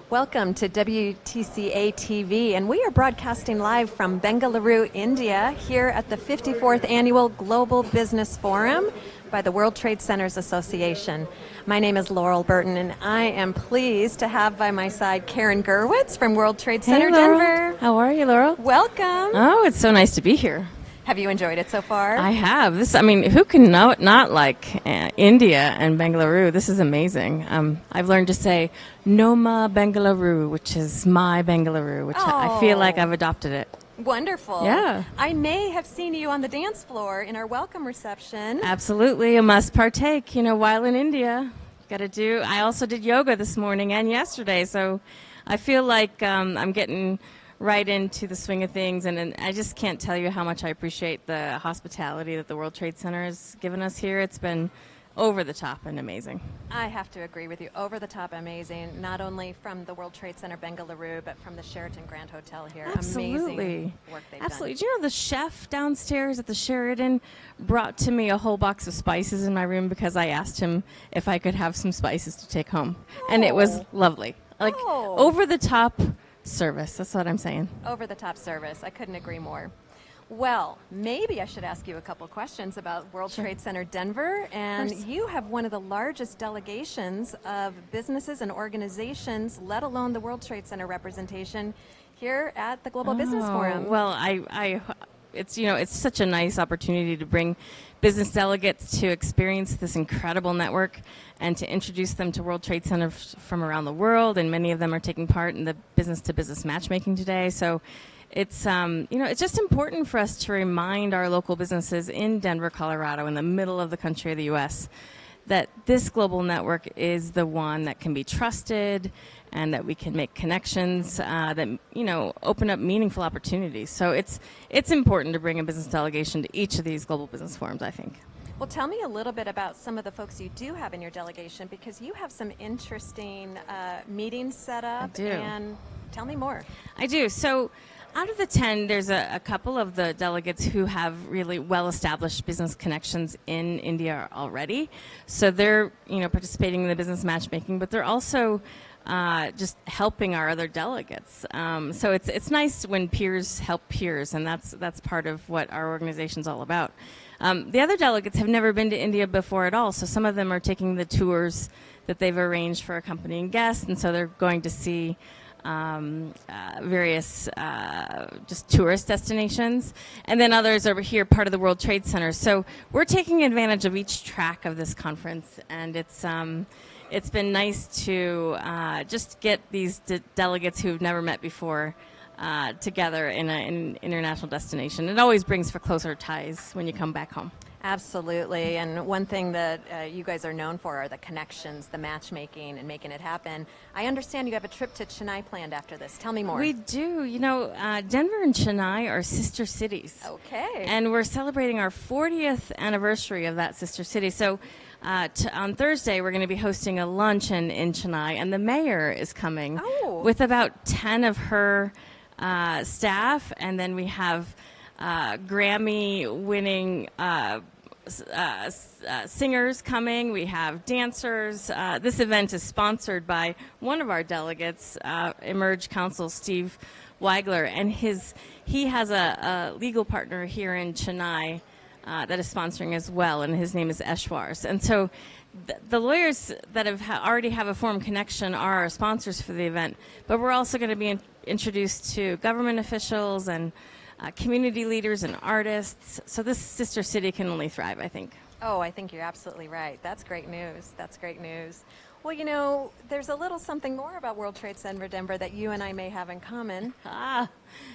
Welcome to WTCA-TV, and we are broadcasting live from Bengaluru, India, here at the 54th Annual Global Business Forum by the World Trade Centers Association. My name is Laurel Burton, and I am pleased to have by my side Karen Gerwitz from World Trade Center Denver. How are you, Laurel? Welcome. Oh, it's so nice to be here. Have you enjoyed it so far? I have. Who can not like India and Bengaluru? This is amazing. I've learned to say Noma Bengaluru, which is my Bengaluru, which I feel like I've adopted it. Wonderful. Yeah. I may have seen you on the dance floor in our welcome reception. Absolutely. A must partake, while in India. I also did yoga this morning and yesterday, so I feel like I'm getting right into the swing of things, and I just can't tell you how much I appreciate the hospitality that the World Trade Center has given us here. It's been over the top and amazing. I have to agree with you. Over the top amazing, not only from the World Trade Center Bengaluru, but from the Sheraton Grand Hotel here. Absolutely. Amazing work they've Absolutely. done. Do you know the chef downstairs at the Sheraton brought to me a whole box of spices in my room because I asked him if I could have some spices to take home. And it was lovely. Over the top service. That's what I'm saying. Over the top service. I couldn't agree more. Well, maybe I should ask you a couple questions about World Trade Center Denver. And you have one of the largest delegations of businesses and organizations, let alone the World Trade Center representation, here at the Global Business Forum. Well, it's such a nice opportunity to bring business delegates to experience this incredible network and to introduce them to World Trade Center from around the world, and many of them are taking part in the business-to-business matchmaking today. So it's it's just important for us to remind our local businesses in Denver, Colorado, in the middle of the country of the U.S., that this global network is the one that can be trusted and that we can make connections that open up meaningful opportunities. So it's important to bring a business delegation to each of these global business forums, I think. Well, tell me a little bit about some of the folks you do have in your delegation, because you have some interesting meetings set up. I do. And tell me more. I do. So out of the 10, there's a couple of the delegates who have really well-established business connections in India already. So they're, participating in the business matchmaking, but they're also just helping our other delegates. So it's nice when peers help peers, and that's part of what our organization's all about. The other delegates have never been to India before at all, so some of them are taking the tours that they've arranged for accompanying guests, and so they're going to see various just tourist destinations, and then others are here part of the World Trade Center. So we're taking advantage of each track of this conference, and it's been nice to just get these delegates who've never met before together in an international destination. It always brings for closer ties when you come back home. Absolutely, and one thing that you guys are known for are the connections, the matchmaking, and making it happen. I understand you have a trip to Chennai planned after this. Tell me more. We do. Denver and Chennai are sister cities. Okay. And we're celebrating our 40th anniversary of that sister city. So on Thursday, we're going to be hosting a luncheon in Chennai, and the mayor is coming with about 10 of her staff, and then we have Grammy-winning singers coming. We have dancers. This event is sponsored by one of our delegates, Emerge Counsel Steve Weigler, and he has a legal partner here in Chennai that is sponsoring as well, and his name is Eshwars. And so the lawyers that already have a forum connection are our sponsors for the event, but we're also going to be introduced to government officials and community leaders and artists. So this sister city can only thrive, I think. Oh, I think you're absolutely right. That's great news. That's great news. Well, there's a little something more about World Trade Center Denver that you and I may have in common.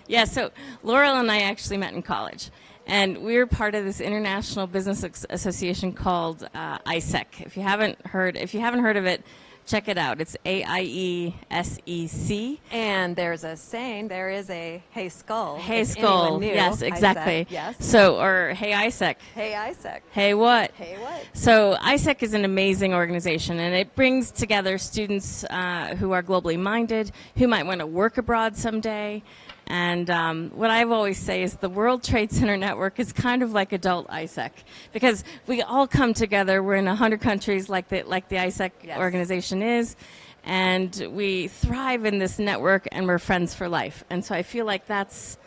Yeah, so Laurel and I actually met in college. And we're part of this international business association called ISEC. If you haven't heard of it, check it out. It's AIESEC. And there's a saying, there is a hey skull. Hey skull. Yes, exactly. ISEC, yes. So, or hey ISEC. Hey ISEC. Hey what? Hey what? So ISEC is an amazing organization, and it brings together students who are globally minded, who might want to work abroad someday. And what I've always say is the World Trade Center Network is kind of like adult ISEC, because we all come together. We're in 100 countries like the ISEC organization is, and we thrive in this network, and we're friends for life. And so I feel like that's,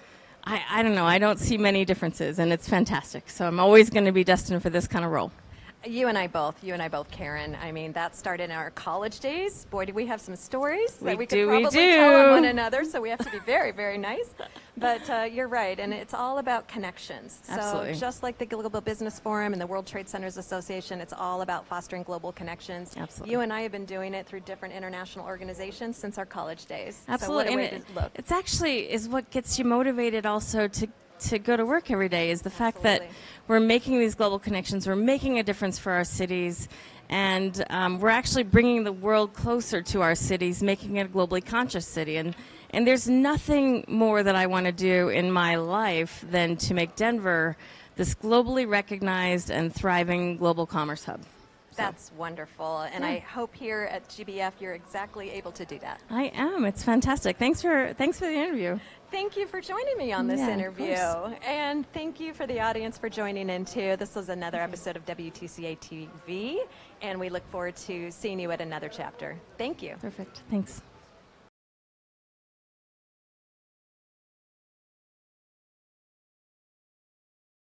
I don't know, I don't see many differences, and it's fantastic. So I'm always going to be destined for this kind of role. You and I both, Karen. I mean, that started in our college days. Boy, do we have some stories that we could probably tell on one another, so we have to be very, very nice. But you're right, and it's all about connections. Absolutely. So just like the Global Business Forum and the World Trade Centers Association, it's all about fostering global connections. Absolutely. You and I have been doing it through different international organizations since our college days. Absolutely. So what a way to look. It's actually is what gets you motivated also to go to work every day, is the fact that we're making these global connections, we're making a difference for our cities, and we're actually bringing the world closer to our cities, making it a globally conscious city. And there's nothing more that I want to do in my life than to make Denver this globally recognized and thriving global commerce hub. That's wonderful, and I hope here at GBF you're exactly able to do that. I am. It's fantastic. Thanks for the interview. Thank you for joining me on this interview, and thank you for the audience for joining in too. This was another episode of WTCA-TV, and we look forward to seeing you at another chapter. Thank you. Perfect. Thanks.